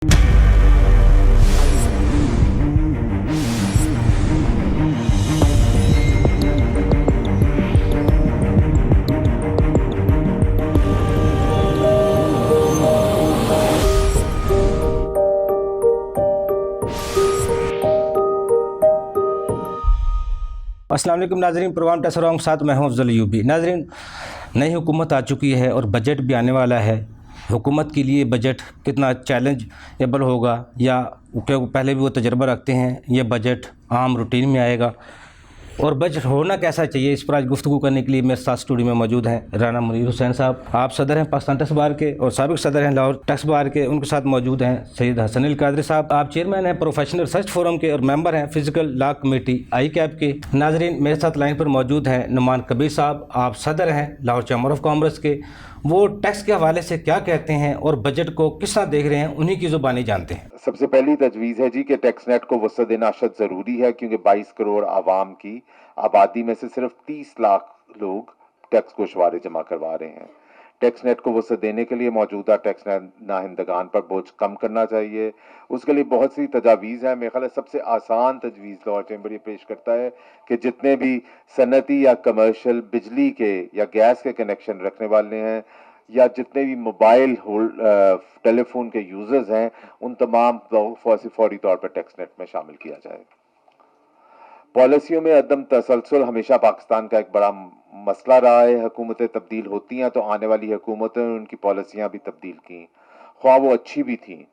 अस्सलाम वालेकुम नाज़रीन, प्रोग्राम टसरांग साथ मैं हूं अफजल यूबी। नाज़रीन, नई हुकूमत आ चुकी है और बजट भी आने वाला है। हुकूमत के लिए बजट कितना चैलेंजेबल होगा या क्योंकि पहले भी वो तजर्बा रखते हैं, ये बजट आम रूटीन में आएगा और बजट होना कैसा चाहिए, इस पर आज गुफ्तगू करने के लिए मेरे साथ स्टूडियो में मौजूद हैं राना मुनीर हुसैन साहब। आप सदर हैं पाकिस्तान टैक्स बार के और साबिक सदर हैं लाहौर टैक्स बार के। उनके साथ मौजूद हैं सैयद हसन अल कादरी साहब। आप चेयरमैन हैं प्रोफेशनल रिसर्च फोरम के और मेंबर हैं फिजिकल लॉ कमेटी आई कैप के। नाजरीन, मेरे साथ लाइन पर मौजूद हैं नुमान कबीर साहब। आप सदर हैं लाहौर चैम्बर ऑफ कॉमर्स के। वो टैक्स के हवाले से क्या कहते हैं और बजट को किस तरह देख रहे हैं, उन्हीं की ज़ुबानी जानते हैं। सबसे पहली तजवीज़ है जी कि टैक्स नेट को वसअत देना अशद ज़रूरी है, क्योंकि 22 करोड़ आवाम की आबादी में से सिर्फ 30 लाख लोग टैक्स गोशवारे जमा करवा रहे हैं। टैक्स नेट को वसअत देने के लिए मौजूदा टैक्स नाहिंदगान पर बोझ कम करना चाहिए। उसके लिए बहुत सी तजावीज़ हैं। मेरे ख्याल है सबसे आसान तजवीज़ लाहौर चैम्बर ये पेश करता है कि जितने भी सनती या कमर्शल बिजली के या गैस के कनेक्शन रखने वाले हैं या जितने भी मोबाइल टेलीफोन के यूजर्स हैं, उन तमाम फौरी तौर पर टैक्स नेट में शामिल किया जाए। पॉलिसियों में अदम तसलसल हमेशा पाकिस्तान का एक बड़ा मसला रहा है। हुकूमतें तब्दील होती हैं तो आने वाली हुकूमतें ने उनकी पॉलिसियां भी तब्दील की, ख्वाह वो अच्छी भी थी।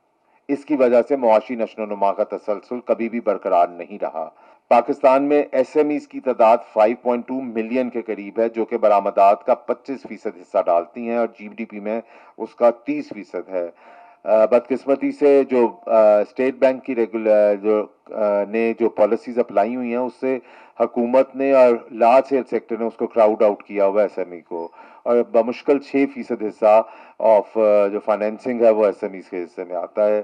इसकी वजह से मुआशी नशो-नुमा का तसलसल कभी भी बरकरार नहीं रहा। पाकिस्तान में एसएमईज की तादाद 5.2 मिलियन के करीब है, जो कि बरामदात का 25% हिस्सा डालती हैं और जीडीपी में उसका 30% है। बदकिस्मती से जो स्टेट बैंक की ने जो पॉलिसीज अप्लाई हुई हैं, उससे हुकूमत ने और लार्ज सेल सेक्टर ने उसको क्राउड आउट किया हुआ एसएमई को, और बमुश्किल 6% हिस्सा ऑफ जो फाइनेंसिंग है वो एसएमईज के हिस्से में आता है।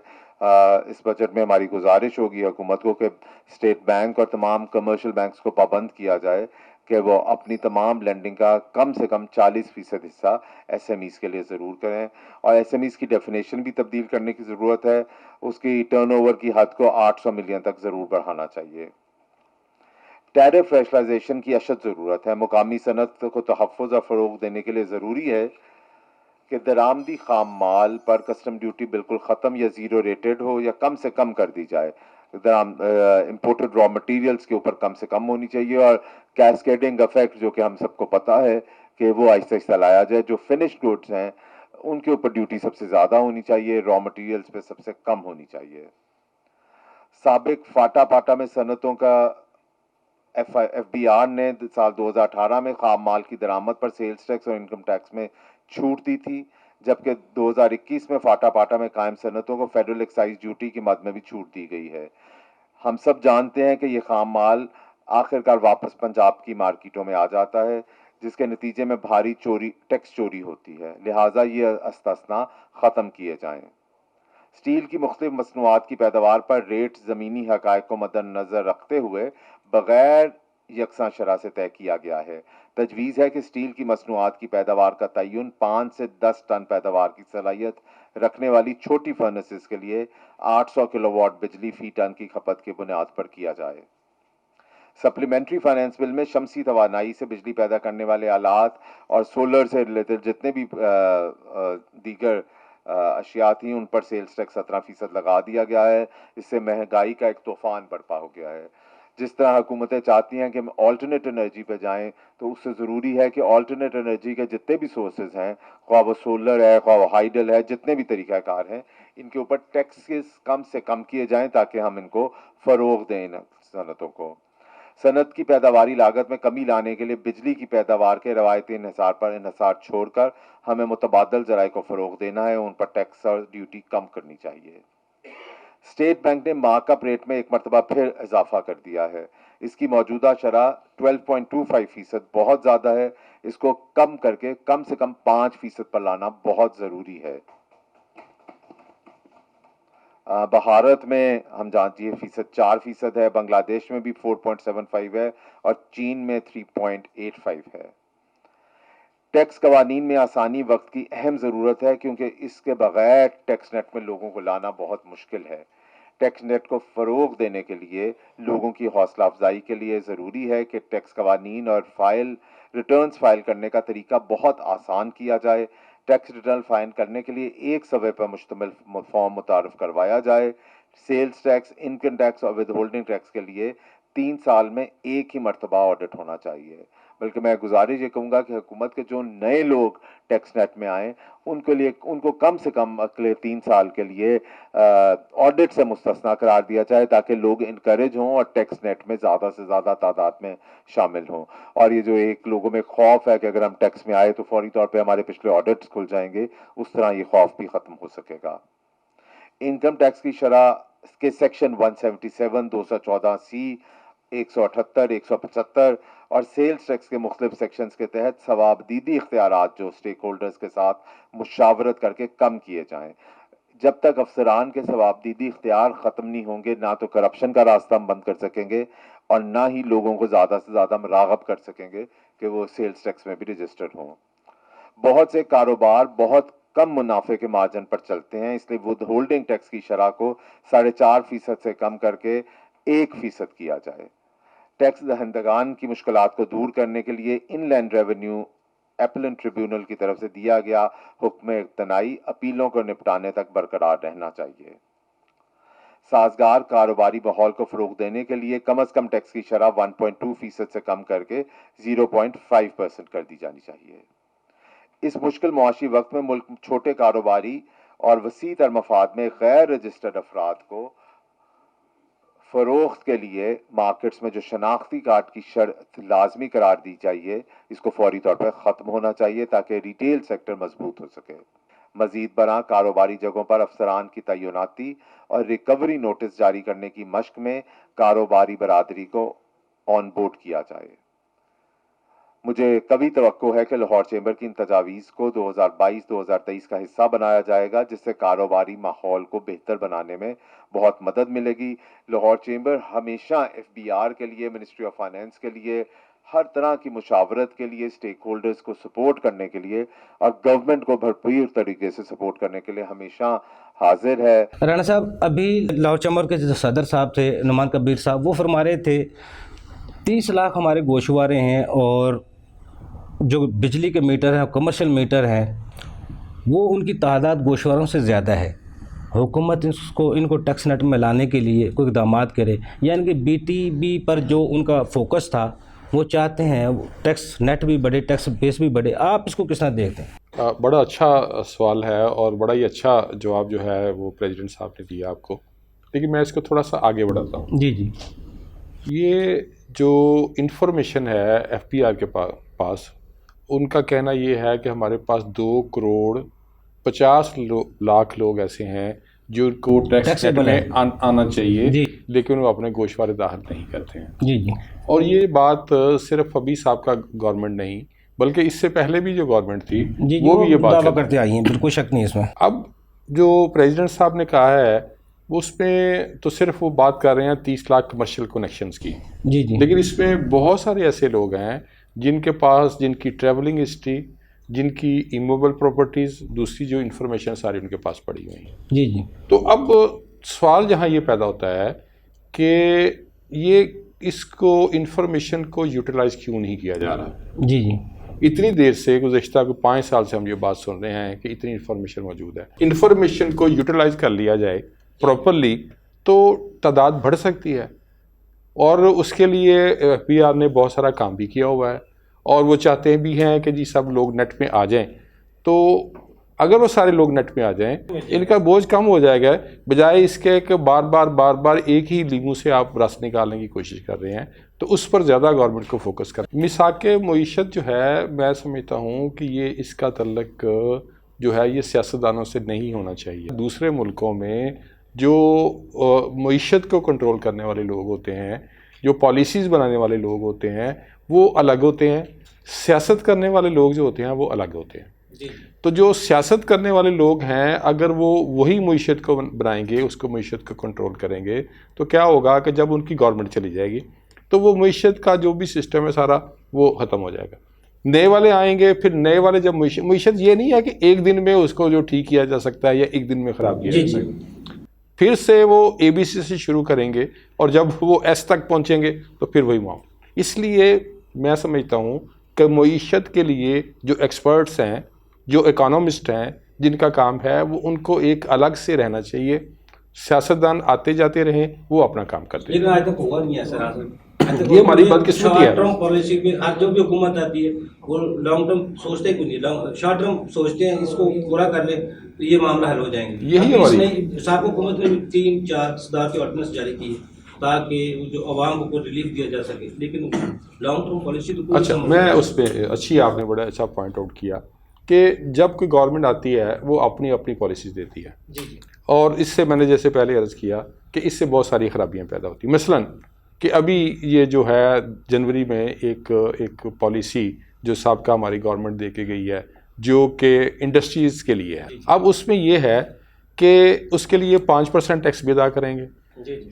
इस बजट में हमारी गुजारिश होगी हुकूमत को कि स्टेट बैंक और तमाम कमर्शियल बैंक्स को पाबंद किया जाए कि वो अपनी तमाम लेंडिंग का कम से कम 40% हिस्सा एसएमईज के लिए ज़रूर करें, और एसएमईज की डेफिनेशन भी तब्दील करने की ज़रूरत है। उसकी टर्नओवर की हद को 800 मिलियन तक ज़रूर बढ़ाना चाहिए। टैरिफ रैशनलाइजेशन की अशद ज़रूरत है। मुकामी सनत को तहफ़्फ़ुज़ और फ़रोग़ देने के लिए ज़रूरी है कि दरामदी खाम माल पर कस्टम ड्यूटी बिल्कुल ख़त्म या ज़ीरो रेटेड हो या कम से कम कर दी जाए। इम्पोर्टेड रॉ मटेरियल्स के ऊपर कम से कम होनी चाहिए, और कैस्केडिंग इफेक्ट जो कि हम सबको पता है कि वो आहिस्ता आहिस्ता लाया जाए। जो फिनिश्ड गुड्स हैं उनके ऊपर ड्यूटी सबसे ज़्यादा होनी चाहिए, रॉ मटेरियल्स पे सबसे कम होनी चाहिए। साबिक फाटा पाटा में सनतों का एफबीआर ने साल 2018 में खाम माल की दरामद पर सेल्स टैक्स और इनकम टैक्स में छूट दी थी, जबकि 2021 में फाटा पाटा में कायम सनतों को फेडरल एक्साइज ड्यूटी की मद में भी छूट दी गई है। हम सब जानते हैं कि ये खाम माल आखिरकार वापस पंजाब की मार्केटों में आ जाता है, जिसके नतीजे में भारी टैक्स चोरी होती है। लिहाजा ये इस्तिस्ना ख़त्म किए जाएं। स्टील की मुख्तलिफ मसनूआत की पैदावार पर रेट ज़मीनी हक़ाइक़ को मद्देनज़र रखते हुए बग़ैर यकसा शरह से तय किया गया है। तजवीज़ है कि स्टील की मसनूआत की पैदावार का तयन 5 से 10 टन पैदावार की सलाहियत रखने वाली छोटी फर्नेसेस के लिए 800 किलोवाट बिजली फी टन की खपत की बुनियाद पर किया जाए। सप्लीमेंट्री फाइनेंस बिल में शमसी तवानाई से बिजली पैदा करने वाले आलात और सोलर से रिलेटेड जितने भी दीगर अशिया थी, उन पर सेल्स टैक्स 17% लगा दिया गया है। इससे महंगाई का एक तूफान बर्पा हो गया है। जिस तरह हुकूमतें चाहती हैं कि हम ऑल्टरनेट एनर्जी पे जाएं, तो उससे ज़रूरी है कि ऑल्टरनेट एनर्जी के जितने भी सोर्सेज हैं, ख्वाह वो सोलर है, ख्वाह वो हाइडल है, जितने भी तरीक़ाकार हैं, इनके ऊपर टैक्सेस कम से कम किए जाएं ताकि हम इनको फ़रोग़ दें इन सनतों को। सनत की पैदावारी लागत में कमी लाने के लिए बिजली की पैदावार के रवायती इन्हिसार पर इन्हिसार छोड़कर हमें मुतबादल ज़राए को फ़रोग़ देना है, उन पर टैक्स और ड्यूटी कम करनी चाहिए। स्टेट बैंक ने मार्कअप रेट में एक मरतबा फिर इजाफा कर दिया है। इसकी मौजूदा शरह 12.25% बहुत ज़्यादा है। इसको कम करके कम से कम 5% पर लाना बहुत ज़रूरी है। भारत में हम जानती है 4% है, बांग्लादेश में भी 4.75 है और चीन में 3.85 है। टैक्स कवानीन में आसानी वक्त की अहम ज़रूरत है, क्योंकि इसके बगैर टैक्स नेट में लोगों को लाना बहुत मुश्किल है। टैक्स नेट को फ़रोग देने के लिए, लोगों की हौसला अफजाई के लिए ज़रूरी है कि टैक्स कवानीन और रिटर्न्स फाइल करने का तरीका बहुत आसान किया जाए। टैक्स रिटर्न फाइल करने के लिए एक सफ़े पर मुश्तमिल फॉर्म मुतारफ़ करवाया जाए। सेल्स टैक्स, इनकम टैक्स और विदहोल्डिंग टैक्स के लिए 3 साल में एक ही मरतबा ऑडिट होना चाहिए। बल्कि मैं गुजारिश ये कहूँगा कि हुकूमत के जो नए लोग टैक्स नेट में आए, उनके लिए उनको कम से कम अगले 3 साल के लिए ऑडिट से मुस्तस्ना करार दिया जाए, ताकि लोग इनकरेज हों और टैक्स नेट में ज़्यादा से ज़्यादा तादाद में शामिल हों। और ये जो एक लोगों में खौफ है कि अगर हम टैक्स में आए तो फौरी तौर पे हमारे पिछले ऑडिट्स खुल जाएंगे, उस तरह ये खौफ भी ख़त्म हो सकेगा। इनकम टैक्स की शरह के सेक्शन 177, 214C, 178, 175 और सेल्स टैक्स के मुख्तलिफ सेक्शंस के तहत सवाबदीदी इख्तियारात जो स्टेक होल्डर्स के साथ मुशावरत करके कम किए जाएं। जब तक अफसरान के सवाबदीदी इख्तियार ख़त्म नहीं होंगे, ना तो करप्शन का रास्ता हम बंद कर सकेंगे और ना ही लोगों को ज़्यादा से ज़्यादा राग़ब कर सकेंगे कि वो सेल्स टैक्स में भी रजिस्टर्ड हों। बहुत से कारोबार बहुत कम मुनाफे के मार्जिन पर चलते हैं, इसलिए विदहोल्डिंग टैक्स की शरह को 4.5% से कम करके 1% किया जाए। टैक्स दहंदगान की मुश्किलात को दूर करने के लिए इनलैंड रेवेन्यू एपेलेट ट्रिब्यूनल की तरफ से दिया गया हुक्म इक्तनाई अपीलों को निपटाने तक बरकरार रहना चाहिए। साजगार कारोबारी माहौल को फ़रोग देने के लिए कम अज़ कम टैक्स की शरह 1.2% से कम करके 0.5% कर दी जानी चाहिए। इस मुश्किल मुआशी वक्त में मुल्क छोटे कारोबारी और वसी तर मफाद में गैर रजिस्टर्ड अफराद को फ़रोख्त के लिए मार्केट्स में जो शनाख्ती कार्ड की शर्त लाजमी करार दी चाहिए, इसको फौरी तौर पर ख़त्म होना चाहिए ताकि रिटेल सेक्टर मजबूत हो सके। मजीद बरा कारोबारी जगहों पर अफसरान की तैनाती और रिकवरी नोटिस जारी करने की मश्क में कारोबारी बरादरी को ऑन बोर्ड किया जाए। मुझे कभी तवक्को है कि लाहौर चैम्बर की इन तजावीज़ को 2022-2023 का हिस्सा बनाया जाएगा, जिससे कारोबारी माहौल को बेहतर बनाने में बहुत मदद मिलेगी। लाहौर चैम्बर हमेशा FBR के लिए, मिनिस्ट्री ऑफ फाइनेंस के लिए, हर तरह की मुशावरत के लिए, स्टेक होल्डर्स को सपोर्ट करने के लिए और गवर्नमेंट को भरपूर तरीके से सपोर्ट करने के लिए हमेशा हाजिर है। राणा साहब, अभी लाहौर चैम्बर के जो सदर साहब थे, नुमान कबीर साहब, वो फरमा रहे थे 30 लाख हमारे गोशवारे हैं और जो बिजली के मीटर हैं, कमर्शियल मीटर हैं, वो उनकी तादाद गोशवारों से ज़्यादा है। हुकूमत इनको टैक्स नेट में लाने के लिए कोई इक़दाम करे, यानी कि BTB पर जो उनका फोकस था, वो चाहते हैं टैक्स नेट भी बढ़े, टैक्स बेस भी बढ़े। आप इसको किस तरह देखते हैं? बड़ा अच्छा सवाल है और बड़ा ही अच्छा जवाब जो है वो प्रेसिडेंट साहब ने दिया आपको, लेकिन मैं इसको थोड़ा सा आगे बढ़ाता हूँ। जी जी। ये जो इंफॉर्मेशन है FBR के पास, उनका कहना ये है कि हमारे पास 2.50 लाख लोग ऐसे हैं जिनको टैक्स नेट में आना चाहिए, लेकिन वो अपने गोशवारे दाखिल नहीं करते हैं। जी जी। और ये बात सिर्फ अभी साहब का गवर्नमेंट नहीं, बल्कि इससे पहले भी जो गवर्नमेंट थी जी, वो भी ये बात दावा करते आई हैं, बिल्कुल शक नहीं इसमें। अब जो प्रेसिडेंट साहब ने कहा है उसमें तो सिर्फ वो बात कर रहे हैं 30 लाख कमर्शियल कनेक्शंस की। जी जी। लेकिन इसमें बहुत सारे ऐसे लोग हैं जिनके पास, जिनकी ट्रैवलिंग हिस्ट्री, जिनकी इमूवेबल प्रॉपर्टीज़, दूसरी जो इन्फॉर्मेशन सारी उनके पास पड़ी हुई हैं। जी जी। तो अब सवाल जहाँ ये पैदा होता है कि ये इसको इन्फॉर्मेशन को यूटिलाइज़ क्यों नहीं किया जा रहा। जी जी। इतनी देर से, गुज़श्ता 5 साल से हम ये बात सुन रहे हैं कि इतनी इन्फॉर्मेशन मौजूद है। इन्फॉर्मेशन को यूटिलाइज़ कर लिया जाए प्रॉपरली तो तादाद बढ़ सकती है, और उसके लिए FBR ने बहुत सारा काम भी किया हुआ है और वो चाहते भी हैं कि जी सब लोग नेट में आ जाएं। तो अगर वो सारे लोग नेट में आ जाएं, इनका बोझ कम हो जाएगा, बजाय इसके कि बार बार एक ही लीमू से आप रस निकालने की कोशिश कर रहे हैं, तो उस पर ज़्यादा गवर्नमेंट को फोकस कर। मिसाके मईशत जो है, मैं समझता हूँ कि ये इसका तल्लक जो है ये सियासतदानों से नहीं होना चाहिए। दूसरे मुल्कों में जो मईशत को कंट्रोल करने वाले लोग होते हैं, जो पॉलिसीज़ बनाने वाले लोग होते हैं, वो अलग होते हैं। सियासत करने वाले लोग जो होते हैं वो अलग होते हैं। तो जो सियासत करने वाले लोग हैं, अगर वो वही मईशत को बनाएंगे, उसको मईशत को कंट्रोल करेंगे, तो क्या होगा कि जब उनकी गवर्नमेंट चली जाएगी तो वो मईशत का जो भी सिस्टम है सारा वो ख़त्म हो जाएगा। नए वाले आएंगे, फिर नए वाले जब मीशत ये नहीं है कि एक दिन में उसको जो ठीक किया जा सकता है या एक दिन में ख़राब किया जा सकता है। फिर से वो ABC से शुरू करेंगे और जब वो S तक पहुंचेंगे तो फिर वही मामला। इसलिए मैं समझता हूँ कि मईशत के लिए जो एक्सपर्ट्स हैं, जो इकोनॉमिस्ट हैं, जिनका काम है वो उनको एक अलग से रहना चाहिए। सियासतदान आते जाते रहें, वो अपना काम करते हैं। लेकिन आज तक हुआ नहीं है सर। आज तक ये हमारी बदकिस्मती है। शॉर्ट टर्म पॉलिसी में आज जो भी हुकूमत आती है वो लॉन्ग टर्म सोचते क्यों नहीं, शॉर्ट टर्म सोचते हैं इसको पूरा कर ले तो ये मामला हल हो जाएंगे। यही हमारी साहब हुकूमत ने 3-4 सुधार के ऑर्डिनेंस जारी किए ताकि जो अवाम को रिलीफ दिया जा सके, लेकिन लॉन्ग टर्म पॉलिसी तो अच्छा, मैं उस पर अच्छी, आपने बड़ा अच्छा पॉइंट आउट किया कि जब कोई गवर्नमेंट आती है वो अपनी अपनी पॉलिसीज देती है। जी। और इससे मैंने जैसे पहले अर्ज़ किया कि इससे बहुत सारी खराबियां पैदा होती हैं। मसलन कि अभी ये जो है जनवरी में एक पॉलिसी जो साबका हमारी गवर्नमेंट दे के गई है जो कि इंडस्ट्रीज़ के लिए है। अब उसमें ये है कि उसके लिए 5% टैक्स भी अदा करेंगे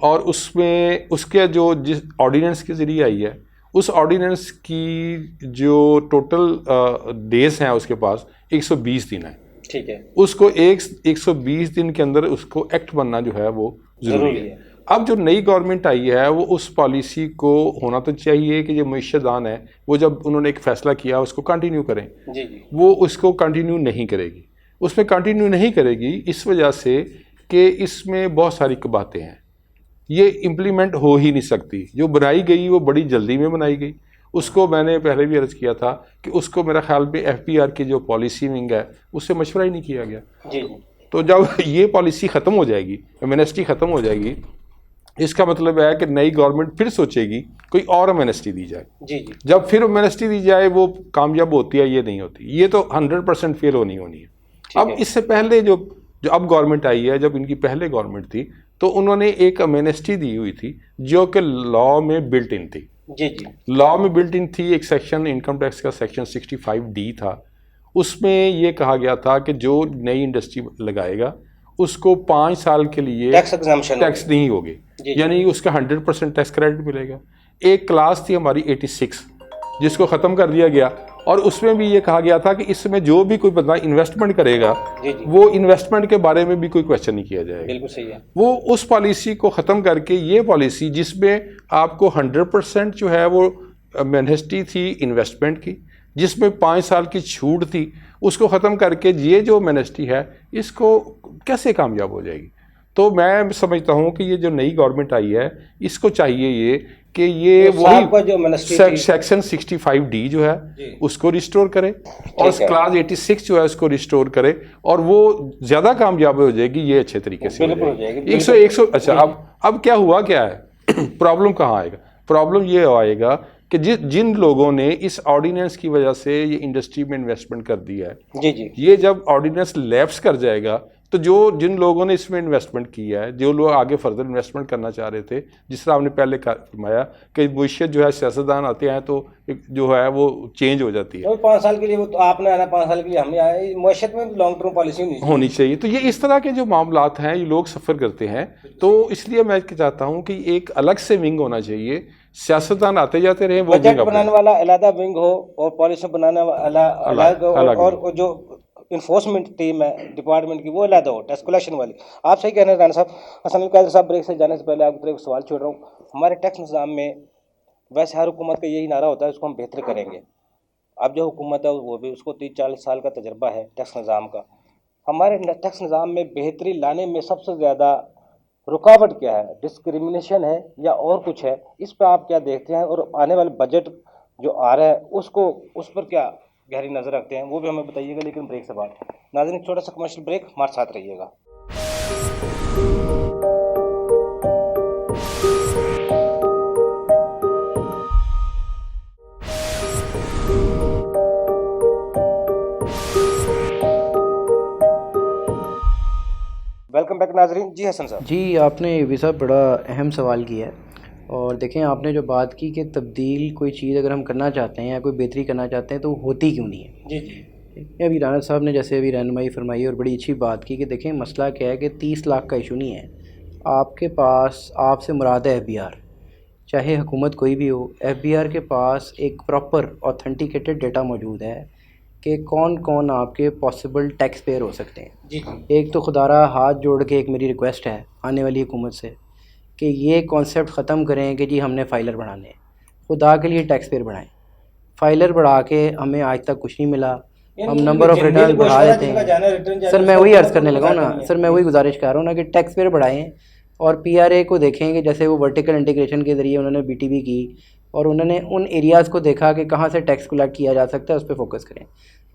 और उसमें उसके जो जिस ऑर्डिनेंस के ज़रिए आई है उस ऑर्डिनेंस की जो टोटल डेज हैं उसके पास 120 दिन है। ठीक है, उसको 120 दिन के अंदर उसको एक्ट बनना जो है वो ज़रूरी है। अब जो नई गवर्नमेंट आई है वो उस पॉलिसी को होना तो चाहिए कि जो मईशतदान है वो जब उन्होंने एक फ़ैसला किया उसको कंटिन्यू करें। जी। वो उसको कंटिन्यू नहीं करेगी। उसमें कंटिन्यू नहीं करेगी इस वजह से कि इसमें बहुत सारी बातें हैं, ये इम्प्लीमेंट हो ही नहीं सकती। जो बनाई गई वो बड़ी जल्दी में बनाई गई। उसको मैंने पहले भी अर्ज़ किया था कि उसको मेरा ख्याल में FPR की जो पॉलिसी विंग है उससे मशवरा ही नहीं किया गया। जी। तो जब ये पॉलिसी ख़त्म हो जाएगी, एमनेस्टी ख़त्म हो जाएगी, इसका मतलब है कि नई गवर्नमेंट फिर सोचेगी कोई और एमनेस्टी दी जाए। जी। जब फिर एमनेस्टी दी जाए वो कामयाब होती है, ये नहीं होती, ये तो 100% फेल होनी है। अब इससे पहले जो अब गवर्नमेंट आई है, जब इनकी पहले गवर्नमेंट थी तो उन्होंने एक एमनेस्टी दी हुई थी जो कि लॉ में बिल्ट इन थी। जी। लॉ में बिल्ट इन थी। एक सेक्शन इनकम टैक्स का सेक्शन 65D था। उसमें ये कहा गया था कि जो नई इंडस्ट्री लगाएगा उसको 5 साल के लिए टैक्स नहीं होगी, यानी उसका 100% टैक्स क्रेडिट मिलेगा। एक क्लास थी हमारी 86 जिसको ख़त्म कर दिया गया और उसमें भी ये कहा गया था कि इसमें जो भी कोई बंदा इन्वेस्टमेंट करेगा वो इन्वेस्टमेंट के बारे में भी कोई क्वेश्चन नहीं किया जाएगा। बिल्कुल सही है। वो उस पॉलिसी को ख़त्म करके ये पॉलिसी जिसमें आपको 100% जो है वो एमनेस्टी थी इन्वेस्टमेंट की, जिसमें 5 साल की छूट थी, उसको ख़त्म करके ये जो एमनेस्टी है इसको कैसे कामयाब हो जाएगी। तो मैं समझता हूँ कि ये जो नई गवर्नमेंट आई है इसको चाहिए ये कि ये वही सेक्शन 65D जो है उसको रिस्टोर करे और क्लास 86 जो है उसको रिस्टोर करे और वो ज़्यादा कामयाब हो जाएगी। ये अच्छे तरीके से हो जाएगी। 100 अच्छा, अब क्या हुआ, क्या है प्रॉब्लम कहाँ आएगा? प्रॉब्लम ये आएगा कि जिन लोगों ने इस ऑर्डिनेंस की वजह से ये इंडस्ट्री में इन्वेस्टमेंट कर दिया है, जी, ये जब ऑर्डिनेंस लैप्स कर जाएगा तो जिन लोगों ने इसमें इन्वेस्टमेंट किया है, जो लोग आगे फर्दर इन्वेस्टमेंट करना चाह रहे थे, जिस तरह आपने मौजूद फरमाया कि मईशत जो है सियासतदान आते हैं तो जो है वो चेंज हो जाती है। 5 साल के लिए वो तो आपने आना, 5 साल के लिए हमने आया, मईशत में लॉन्ग टर्म पॉलिसी होनी चाहिए। तो ये इस तरह के जो मामलात हैं ये लोग सफ़र करते हैं। तो इसलिए मैं चाहता हूँ कि एक अलग से विंग होना चाहिए, सियासतदान आते जाते रहे, वो बजट बनाने वाला अलग विंग हो और पॉलिसी बनाने वाला अलग, और जो इन्फोर्समेंट टीम है डिपार्टमेंट की वो अलग हो, टैक्स कलेक्शन वाली। आप सही कह रहे हैं राणा साहब। हसन कादर साहब, ब्रेक से जाने से पहले आपकी तरफ एक सवाल छोड़ रहा हूँ। हमारे टैक्स निज़ाम में वैसे हर हुकूमत का यही नारा होता है उसको हम बेहतर करेंगे। अब जो हुकूमत है वो भी उसको 30-40 साल का तजर्बा है टैक्स निज़ाम का। हमारे टैक्स निज़ाम में बेहतरी लाने में सबसे ज़्यादा रुकावट क्या है? डिस्क्रिमिनेशन है या और कुछ है? इस पर आप क्या देखते हैं और आने वाले बजट जो आ रहा है उसको उस पर क्या गहरी नज़र रखते हैं, वो भी हमें बताइएगा, लेकिन ब्रेक से बाद। नाज़रीन, छोटा सा कमर्शियल ब्रेक, हमारे साथ रहिएगा। वेलकम बैक नाज़रीन। जी हसन साहब। जी, आपने भी साहब बड़ा अहम सवाल किया है। और देखें, आपने जो बात की कि तब्दील कोई चीज़ अगर हम करना चाहते हैं या कोई बेहतरी करना चाहते हैं तो होती क्यों नहीं है। जी। अभी राणा साहब ने जैसे अभी रहनुमाई फरमाई और बड़ी अच्छी बात की कि देखें मसला क्या है कि 30 लाख का इशू नहीं है। आपके पास, आपसे मुराद है FBR, चाहे हुकूमत कोई भी हो, एफबीआर के पास एक प्रॉपर ऑथेंटिकेटेड डेटा मौजूद है कि कौन कौन आपके पॉसिबल टैक्स पेयर हो सकते हैं। जी जी। एक तो खुदारा हाथ जोड़ के एक मेरी रिक्वेस्ट है आने वाली हुकूमत से कि ये कॉन्सेप्ट ख़त्म करें कि जी हमने फाइलर बढ़ाने हैं। खुदा के लिए टैक्स पेयर बढ़ाएं। फाइलर बढ़ा के हमें आज तक कुछ नहीं मिला। हम नंबर ऑफ़ रिटर्न बढ़ा देते हैं। सर मैं वही अर्ज़ करने लगा हूँ ना, सर मैं वही गुजारिश कर रहा हूँ ना कि टैक्स पेयर बढ़ाएं और पीआरए को देखें कि जैसे वो वर्टिकल इंटीग्रेशन के ज़रिए उन्होंने बीटीबी की और उन्होंने उन एरियाज़ को देखा कि कहाँ से टैक्स कलेक्ट किया जा सकता है, उस पर फोकस करें।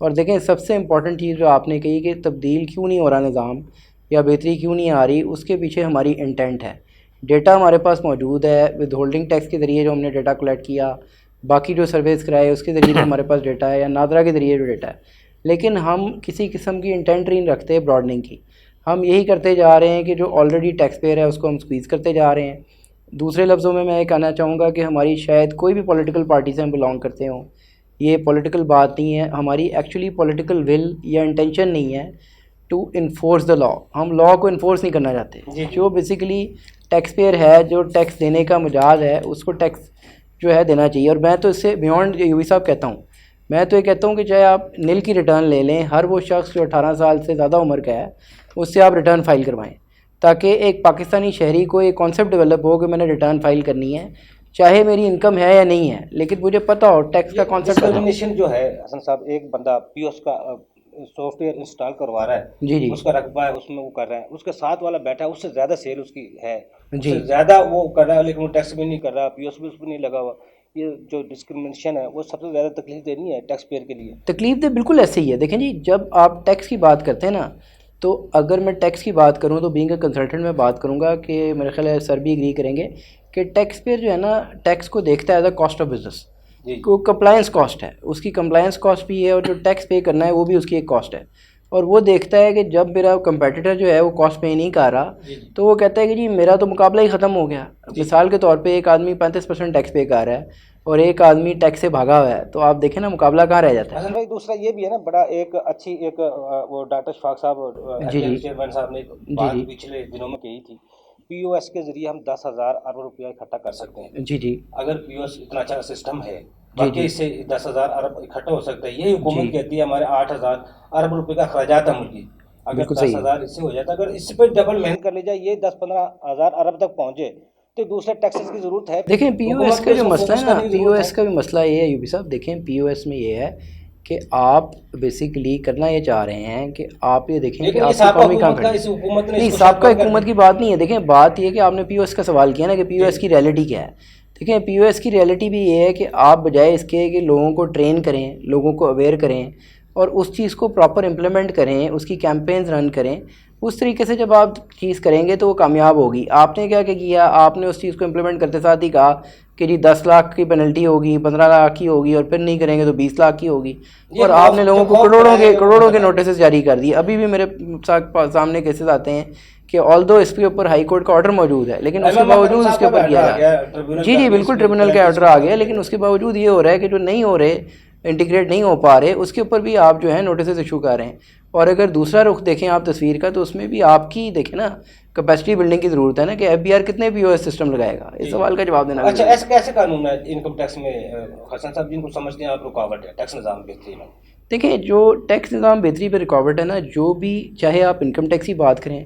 और देखें सबसे इंपॉर्टेंट चीज़ जो आपने कही कि तब्दील क्यों नहीं हो रहा निज़ाम या बेहतरी क्यों नहीं आ रही, उसके पीछे हमारी इंटेंट है। डेटा हमारे पास मौजूद है, विद होल्डिंग टैक्स के ज़रिए जो हमने डेटा कलेक्ट किया, बाकी जो सर्विस कराए उसके ज़रिए जो हमारे पास डेटा है, या नादरा के ज़रिए जो डेटा है, लेकिन हम किसी किस्म की इंटेंट नहीं रखते ब्रॉडनिंग की। हम यही करते जा रहे हैं कि जो ऑलरेडी टैक्स पेयर है उसको हम स्क्वीज़ करते जा रहे हैं। दूसरे लफ्ज़ों में मैं ये कहना चाहूँगा कि हमारी शायद कोई भी पॉलिटिकल पार्टी से हम बिलोंग करते हों, ये पॉलिटिकल बात नहीं है, हमारी एक्चुअली पॉलिटिकल विल या इंटेंशन नहीं है टू इन्फोर्स द लॉ। हम लॉ को इन्फोर्स नहीं करना चाहते। जो बेसिकली टैक्स पेयर है, जो टैक्स देने का मिजाज है, उसको टैक्स जो है देना चाहिए। और मैं तो इससे बियॉन्ड यूवी साहब कहता हूँ, मैं तो ये कहता हूँ कि चाहे आप नील की रिटर्न ले लें, हर वो शख्स जो 18 साल से ज़्यादा उम्र का है उससे आप रिटर्न फ़ाइल करवाएं, ताकि एक पाकिस्तानी शहरी को एक कॉन्सेप्ट डेवलप हो कि मैंने रिटर्न फ़ाइल करनी है, चाहे मेरी इनकम है या नहीं है, लेकिन मुझे पता हो टैक्स का कॉन्सेप्ट। डिस्क्रिमिनेशन जो है हसन साहब, एक बंदा पीओएस का सॉफ्टवेयर इंस्टॉल करवा रहा है, जी जी उसका रकबा है, उसमें वो कर रहा है, उसके साथ वाला बैठा है, उससे ज़्यादा सेल उसकी है, जी उससे ज़्यादा वो कर रहा है, लेकिन वो टैक्स भी नहीं कर रहा, पीओएस भी उस पर नहीं लगा हुआ। ये जो डिस्क्रिमिनेशन है वो सबसे ज़्यादा तकलीफ देनी है टैक्स पेयर के लिए। तकलीफ दे बिल्कुल ऐसे ही है। देखें जी, जब आप टैक्स की बात करते हैं ना, तो अगर मैं टैक्स की बात करूं तो बीइंग अ कंसल्टेंट मैं बात करूंगा कि मेरे ख्याल है सर भी एग्री करेंगे कि टैक्स पेयर जो है ना, टैक्स को देखता है as a cost of business. को कंप्लायंस कॉस्ट है, उसकी कंप्लायंस कॉस्ट भी है, और जो टैक्स पे करना है वो भी उसकी एक कॉस्ट है। और वो देखता है कि जब मेरा कंपेटिटर जो है वो कॉस्ट पे नहीं कर रहा, तो वो कहता है कि जी मेरा तो मुकाबला ही ख़त्म हो गया। मिसाल के तौर पे एक आदमी 35% टैक्स पे कर रहा है और एक आदमी टैक्स से भागा हुआ है, तो आप देखें ना मुकाबला कहाँ रह जाता है। हसन भाई, दूसरा ये भी है ना, बड़ा एक अच्छी एक वो डॉक्टर शफाक साहब जी जी चेयरमैन साहब ने एक बात पिछले दिनों में कही थी, पीओएस के जरिए हम 10,000 अरब रुपया इकट्ठा कर सकते हैं। जी जी अगर पीओएस इतना अच्छा सिस्टम है, बाकी इससे 10,000 अरब इकट्ठा हो सकता है। यही हुकूमत कहती है हमारे 8,000 अरब रुपए का अखराजात है मुल्की, अगर 10,000 इससे हो जाता, अगर इस पर डबल मेहनत कर ली जाए, ये 10-15,000 अरब तक पहुंचे, तो दूसरे टैक्सेस की जरूरत है। देखें पीओएस का जो मसला है ना, पीओएस का भी मसला ये है यूबी साहब, देखें पीओएस में ये है कि आप बेसिकली करना ये चाह रहे हैं कि आप ये देखें कि आपकी इकॉनमी कहाँ खड़ी है। नहीं, साबका हुकूमत की बात नहीं है। देखें बात ये कि आपने पीओएस का सवाल किया ना कि पीओएस की रियलिटी क्या है। देखें पीओएस की रियलिटी भी ये है कि आप बजाय इसके कि लोगों को ट्रेन करें, लोगों को अवेयर करें और उस चीज़ को प्रॉपर इम्प्लीमेंट करें, उसकी कैंपेन्स रन करें, उस तरीके से जब आप चीज़ करेंगे तो वो कामयाब होगी। आपने क्या क्या किया, आपने उस चीज़ को इम्प्लीमेंट करते साथ ही कहा कि जी 10 लाख की पेनल्टी होगी, 15 लाख की होगी, और फिर नहीं करेंगे तो 20 लाख की होगी, और आपने लोगों को करोड़ों के नोटिस जारी कर दिए। अभी भी मेरे सामने केसेस आते हैं कि ऑल्दो इसके ऊपर हाई कोर्ट का ऑर्डर मौजूद है, लेकिन उसके बावजूद उसके ऊपर किया गया। जी जी बिल्कुल, ट्रिब्यूनल का ऑर्डर आ गया, लेकिन उसके बावजूद ये हो रहा है कि जो नहीं हो रहे, इंटीग्रेट नहीं हो पा रहे, उसके ऊपर भी आप जो है नोटिस इशू कर रहे हैं। और अगर दूसरा रुख देखें आप तस्वीर का, तो उसमें भी आपकी देखें ना कैपेसिटी बिल्डिंग की ज़रूरत है ना, कि एफबीआर कितने पीओएस सिस्टम लगाएगा, इस सवाल का जवाब देना। अच्छा, ऐसे कैसे कानून है इनकम टैक्स में हसन साहब, जिनको समझते हैं आप रुकावट है टैक्स निज़ाम बेहतरी में? देखिए जो टैक्स निज़ाम बेहतरी पर रुकावट है ना, जो भी, चाहे आप इनकम टैक्स की बात करें,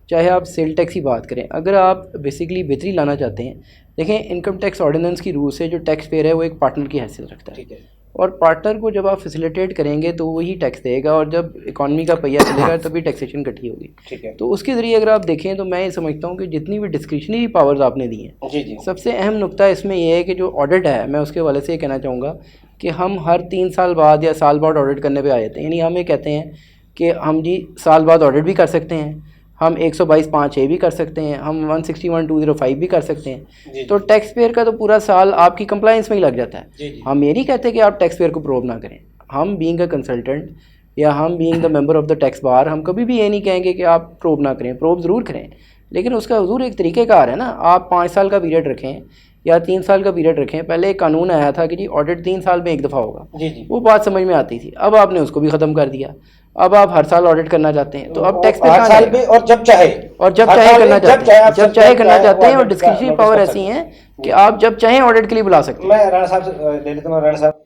चाहे आप सेल टैक्स की बात करें, अगर आप बेसिकली बेहतरी लाना चाहते हैं, देखें इनकम टैक्स ऑर्डिनेंस की रूल से जो टैक्स पेयर है वो एक पार्टनर की हैसियत रखता है। ठीक है। और पार्टनर को जब आप फैसिलिटेट करेंगे तो वही टैक्स देगा, और जब इकॉनमी का पहिया चलेगा तभी टैक्सेशन इकट्ठी होगी। ठीक है। तो उसके ज़रिए अगर आप देखें तो मैं ये समझता हूँ कि जितनी भी डिस्क्रिशनरी पावर्स आपने दी हैं, जी जी, सबसे अहम नुक्ता इसमें यह है कि जो ऑडिट है, मैं उसके हवाले से ये कहना चाहूँगा कि हम हर 3 साल बाद या साल बाद ऑडिट करने पर आ जाते हैं। यानी हम ये कहते हैं कि हम जी साल बाद ऑडिट भी कर सकते हैं, हम 122(5)(a) भी कर सकते हैं, हम 161(2)(05) भी कर सकते हैं। तो टैक्स पेयर का तो पूरा साल आपकी कंप्लाइंस में ही लग जाता है। हम ये नहीं कहते कि आप टैक्स पेयर को प्रूव ना करें। हम बीइंग अ कंसल्टेंट या हम being the member of the tax bar, हम कभी भी ये नहीं कहेंगे कि आप प्रूव ना करें। प्रूव ज़रूर करें, लेकिन उसका हजूर एक तरीक़ेकार है ना। आप 5 साल का पीरियड रखें या 3 साल का पीरियड रखें। पहले एक कानून आया था कि जी ऑडिट 3 साल में एक दफ़ा होगा, वो बात समझ में आती थी। अब आपने उसको भी ख़त्म कर दिया। अब आप हर साल ऑडिट करना चाहते हैं तो अब टैक्स पे हर कहाँ साल जाएगा? भी और जब चाहे और जब हर चाहे साल करना भी, चाहते हैं, जब चाहे करना चाहते हैं, और audit का डिस्क्रिशनरी notice पावर कर ऐसी सकते है कि आप जब चाहें ऑडिट के लिए बुला सकते हैं। मैं राणा साहब से ले लेता हूँ। राणा साहब,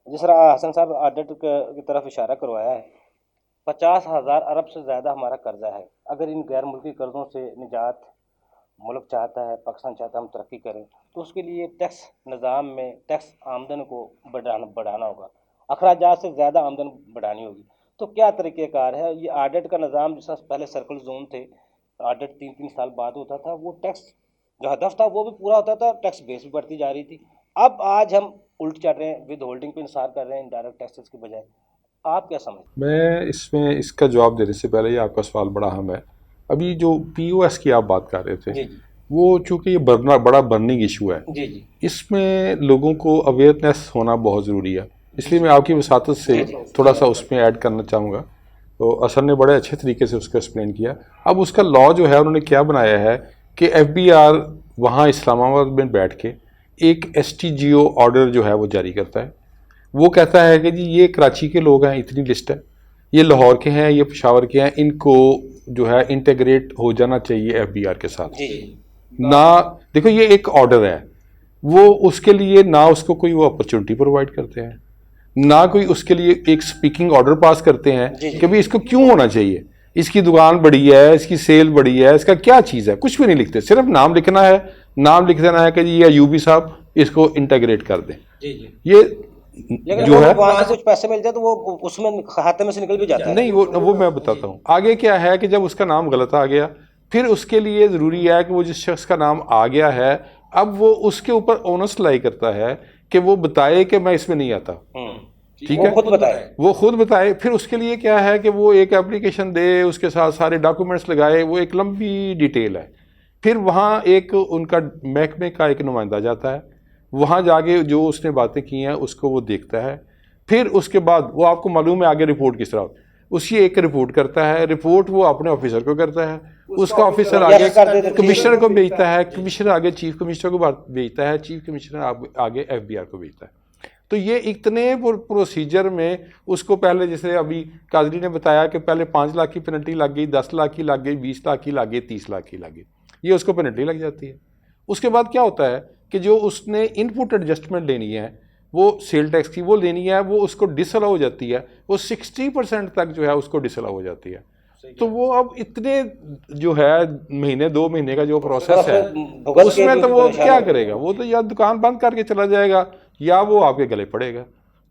जिस तरह हसन साहब ऑडिट की तरफ इशारा करवाया है, 50,000 अरब से ज़्यादा हमारा कर्जा है। अगर इन गैर मुल्की कर्जों से निजात मुल्क चाहता है, पाकिस्तान चाहता है हम तरक्की करें, तो उसके लिए टैक्स निज़ाम में टैक्स आमदन को बढ़ाना होगा, अखराजात से ज़्यादा आमदन बढ़ानी होगी। तो क्या तरीक़ेकार है? ये ऑडिट का निज़ाम, जिस पहले सर्कल जोन थे, ऑडिट 3-3 साल बाद होता था, वो टैक्स जो हदफ था वो भी पूरा होता था, टैक्स बेस भी बढ़ती जा रही थी। अब आज हम उल्ट चल रहे हैं, विद होल्डिंग पे इंसार कर रहे हैं डायरेक्ट टैक्सेस की बजाय। आप क्या समझते मैं इसमें इसका जवाब देने से पहले, ये आपका सवाल बड़ा अहम है। अभी जो POS की आप बात कर रहे थे, जी जी वो चूँकि ये बड़ा बर्निंग इशू है, जी जी इसमें लोगों को अवेयरनेस होना बहुत ज़रूरी है। इसलिए मैं आपकी वसातत से थोड़ा सा उसमें ऐड करना चाहूँगा। तो असर ने बड़े अच्छे तरीके से उसको एक्सप्लेन किया। अब उसका लॉ जो है उन्होंने क्या बनाया है कि FBR वहाँ इस्लामाबाद में बैठ के एक STGO ऑर्डर जो है वो जारी करता है। वो कहता है कि जी ये कराची के लोग हैं, इतनी लिस्ट है, ये लाहौर के हैं, ये पेशावर के हैं, इनको जो है इंटीग्रेट हो जाना चाहिए FBR के साथ। जी ना देखो, ये एक ऑर्डर है, वो उसके लिए ना उसको कोई वो अपॉर्चुनिटी प्रोवाइड करते हैं, ना कोई उसके लिए एक स्पीकिंग ऑर्डर पास करते हैं कि भाई इसको क्यों होना चाहिए, इसकी दुकान बड़ी है, इसकी सेल बड़ी है, इसका क्या चीज़ है, कुछ भी नहीं लिखते। सिर्फ नाम लिखना है, नाम लिख देना है कि जी ये यूबी साहब इसको इंटीग्रेट कर दें। जी जी। ये लेकिन जो है वहाँ से कुछ पैसे मिल जाए तो वो उसमें खाते में से निकल भी जाता है। नहीं, वो मैं बताता हूँ। आगे क्या है कि जब उसका नाम गलत आ गया, फिर उसके लिए ज़रूरी है कि वो जिस शख्स का नाम आ गया है, अब वो उसके ऊपर ओनस लाई करता है कि वो बताए कि मैं इसमें नहीं आता। ठीक है, वो खुद बताए, वो खुद बताए। फिर उसके लिए क्या है कि वो एक एप्लीकेशन दे, उसके साथ सारे डॉक्यूमेंट्स लगाए, वो एक लंबी डिटेल है। फिर वहाँ एक उनका महकमे का एक नुमाइंदा जाता है, वहाँ जाके जो उसने बातें की हैं उसको वो देखता है। फिर उसके बाद वो, आपको मालूम है आगे रिपोर्ट किस तरह, उसकी एक रिपोर्ट करता है, रिपोर्ट वो अपने ऑफिसर को करता है, उसका ऑफिसर आगे कमिश्नर को भेजता है, कमिश्नर आगे चीफ कमिश्नर को भेजता है, चीफ कमिश्नर आगे FBR को भेजता है। तो ये इतने प्रोसीजर में उसको पहले, जैसे अभी काजरी ने बताया कि पहले 5 लाख की पेनल्टी लग गई, 10 लाख की लग गई, 20 लाख की लग गई, 30 लाख की लग गई, ये उसको पेनल्टी लग जाती है। उसके बाद क्या होता है कि जो उसने इनपुट एडजस्टमेंट लेनी है, वो सेल टैक्स की वो लेनी है, वो उसको डिसअलाउ हो जाती है, वो 60% तक जो है उसको डिसअलाउ हो जाती है। तो वो अब इतने जो है महीने 2 महीने का जो प्रोसेस है, उसमें तो वो क्या करेगा, वो तो या दुकान बंद करके चला जाएगा या वो आपके गले पड़ेगा।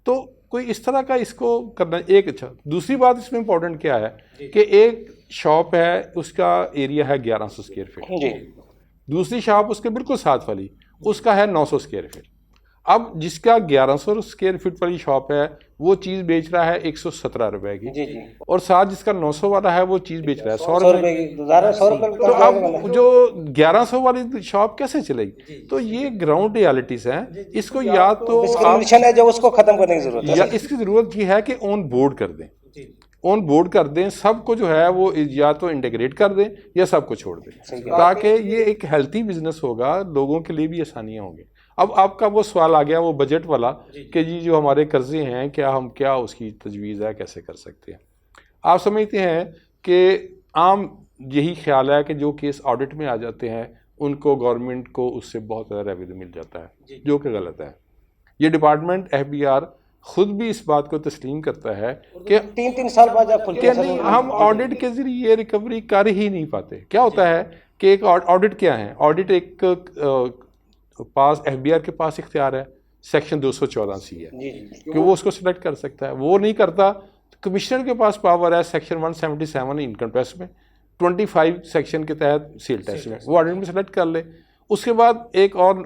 तो कोई इस तरह का इसको करना एक अच्छा। दूसरी बात इसमें इंपॉर्टेंट क्या है कि एक शॉप है, उसका एरिया है 1100 स्क्वायर फीट, दूसरी शॉप उसके बिल्कुल साथ वाली, उसका है 900 स्क्वायर फीट। अब जिसका 1100 स्क्वायर फीट वाली शॉप है वो चीज़ बेच रहा है 117 रुपए की, जी जी, और साथ जिसका 900 वाला है वो चीज़ बेच रहा है 100 रुपए की। तो तो अब जो 1100 वाली शॉप कैसे चलेगी? तो ये ग्राउंड रियलिटीज हैं, इसको या तो डिस्क्रिमिनेशन है जो उसको खत्म करने की जरूरत है। या इसकी ज़रूरत ये है कि ऑन बोर्ड कर दें, ऑन बोर्ड कर दें, सबको जो है वो या तो इंटीग्रेट कर दें या सबको छोड़ दें, ताकि ये एक हेल्थी बिजनेस होगा, लोगों के लिए भी आसानियाँ होंगी। अब आपका वो सवाल आ गया वो बजट वाला कि जी जो हमारे कर्जे हैं, क्या उसकी तजवीज़ है, कैसे कर सकते हैं। आप समझते हैं कि आम यही ख्याल है कि जो केस ऑडिट में आ जाते हैं उनको गवर्नमेंट को उससे बहुत ज़्यादा रेवेन्यू मिल जाता है, जो कि गलत है। ये डिपार्टमेंट FBR खुद भी इस बात को तस्लीम करता है कि 3-3 साल बाद आप खुलते नहीं, हम ऑडिट के ज़रिए रिकवरी कर ही नहीं पाते। क्या होता है कि एक ऑडिट क्या है, ऑडिट एक पास FBR के पास इख्तियार है, सेक्शन 214C है कि वो उसको सिलेक्ट कर सकता है, वो नहीं करता। कमिश्नर के पास पावर है सेक्शन 177 इनकम टैक्स में, 25 सेक्शन के तहत सेल टैक्स में, वो ऑडिट में सेलेक्ट कर ले। उसके बाद एक और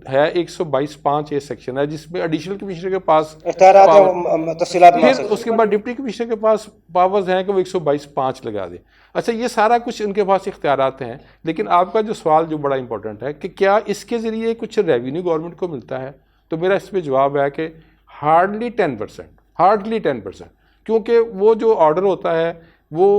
है 122(5)A सेक्शन है जिसमें एडिशनल कमिश्नर के पास फिर उसके बाद डिप्टी कमिश्नर के पास पावर्स हैं कि वो 122(5) लगा दे। अच्छा, ये सारा कुछ उनके पास इख्तियारात हैं, लेकिन आपका जो सवाल जो बड़ा इंपॉर्टेंट है कि क्या इसके ज़रिए कुछ रेवेन्यू गवर्नमेंट को मिलता है, तो मेरा इस पर जवाब है कि हार्डली 10%, क्योंकि वो जो ऑर्डर होता है वो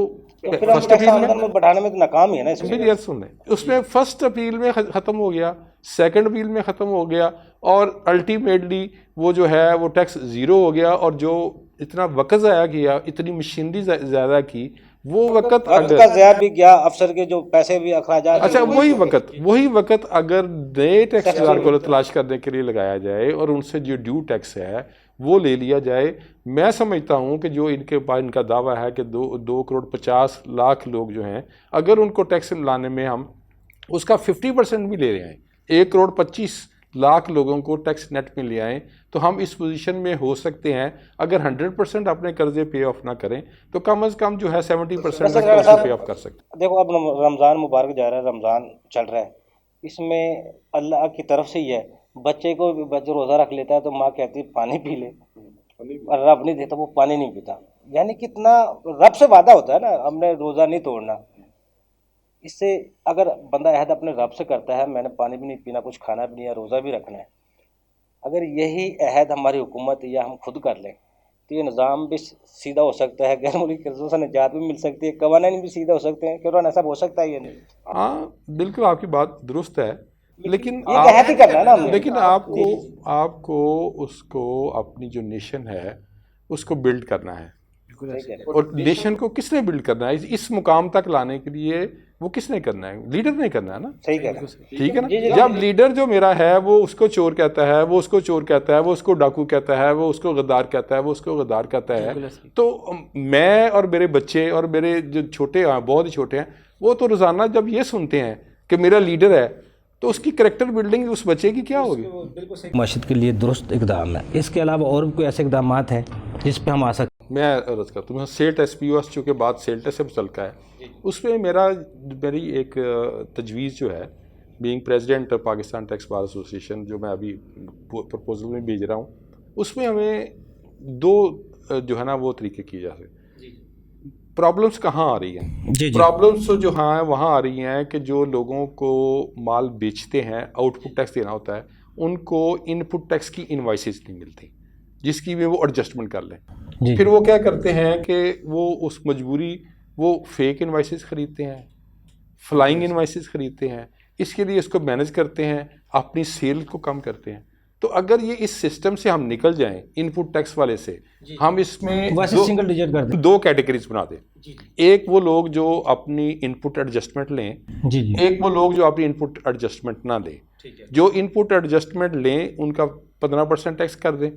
फर्स्ट अपील में बढ़ाने में तो नाकाम ही है ना इसमें। सुनने उसमें फर्स्ट अपील में ख़त्म हो गया, सेकंड अपील में ख़त्म हो गया, और अल्टीमेटली वो जो है वो टैक्स ज़ीरो हो गया, और जो इतना वक्त ज़ाया किया, इतनी मशीनरी ज़्यादा की, वो वक्त का अगर ज़ाया भी गया, अफसर के जो पैसे भी अखराजात। अच्छा वही वक्त अगर नए टैक्सदार को तलाश करने के लिए लगाया जाए और उनसे जो ड्यू टैक्स है वो ले लिया जाए, मैं समझता हूँ कि जो इनके पास इनका दावा है कि 2,50,00,000 लोग जो हैं, अगर उनको टैक्स लाने में हम उसका 50% भी ले रहे हैं, 1,25,00,000 लोगों को टैक्स नेट में ले आएँ, तो हम इस पोजीशन में हो सकते हैं। अगर 100% अपने कर्जे पे ऑफ ना करें तो कम अज़ कम जो है 70% में कर्जे पे ऑफ कर सकते हैं। देखो अब रमज़ान मुबारक जा रहा है, रमज़ान चल रहा है, इसमें अल्लाह की तरफ से ही है, बच्चे को बच्चा रोज़ा रख लेता है तो माँ कहती है पानी पी ले, और रब नहीं देता वो पानी नहीं पीता। यानी कितना रब से वादा होता है ना, हमने रोज़ा नहीं तोड़ना। इससे अगर बंदा अहद अपने रब से करता है, मैंने पानी भी नहीं पीना, कुछ खाना भी नहीं है, रोज़ा भी रखना है, अगर यही अहद हमारी हुकूमत या हम खुद कर लें तो ये निज़ाम भी सीधा हो सकता है, गैर मुल्की कर्जों से निजात भी मिल सकती है, कवानीन भी सीधे हो सकते हैं। क्यों ऐसा हो सकता है? ये नहीं, हाँ बिल्कुल आपकी बात दुरुस्त है, लेकिन ये करना है ना हमने। लेकिन आपको उसको अपनी जो नेशन है उसको बिल्ड करना है, और नेशन को किसने बिल्ड करना है, इस मुकाम तक लाने के लिए वो किसने करना है? लीडर ने करना है ना। सही कह रहे हैं। ठीक है ना। जब लीडर जो मेरा है वो उसको चोर कहता है, वो उसको चोर कहता है, वो उसको डाकू कहता है, वो उसको गद्दार कहता है, वो उसको गद्दार कहता है, तो मैं और मेरे बच्चे और मेरे जो छोटे हैं, बहुत ही छोटे हैं, वो तो रोज़ाना जब ये सुनते हैं कि मेरा लीडर है तो उसकी करैक्टर बिल्डिंग उस बच्चे की क्या होगी? मस्जिद के लिए दुरुस्त इकदाम है, इसके अलावा और भी कोई ऐसे इकदाम हैं जिस पे हम आ सकते? मैं अर्ज़ करता हूँ, सेल्ट SPOS चूँकि बात सेल्ट से मुतल्लिक़ है, उसमें मेरी एक तजवीज़ जो है, being president Pakistan tax bar association, जो मैं अभी प्रपोजल में भेज रहा हूँ, उसमें हमें दो जो है ना वो तरीके किए जा सकते। प्रॉब्लम्स कहाँ आ रही हैं? प्रॉब्लम्स तो जो हाँ वहाँ आ रही हैं कि जो लोगों को माल बेचते हैं, आउटपुट टैक्स देना होता है, उनको इनपुट टैक्स की इनवॉइसेस नहीं मिलती जिसकी भी वो एडजस्टमेंट कर लें। फिर वो क्या करते हैं कि वो उस मजबूरी वो फेक इनवॉइसेस ख़रीदते हैं, फ्लाइंग इनवॉइसेस ख़रीदते हैं, इसके लिए इसको मैनेज करते हैं, अपनी सेल को कम करते हैं। तो अगर ये इस सिस्टम से हम निकल जाएं, इनपुट टैक्स वाले से, हम इसमें सिंगल डिजिट कर दें, 2 कैटेगरीज बना दें। एक वो लोग जो अपनी इनपुट एडजस्टमेंट लें, एक वो लोग जो अपनी इनपुट एडजस्टमेंट ना लें। जो इनपुट एडजस्टमेंट लें उनका 15% टैक्स कर दें,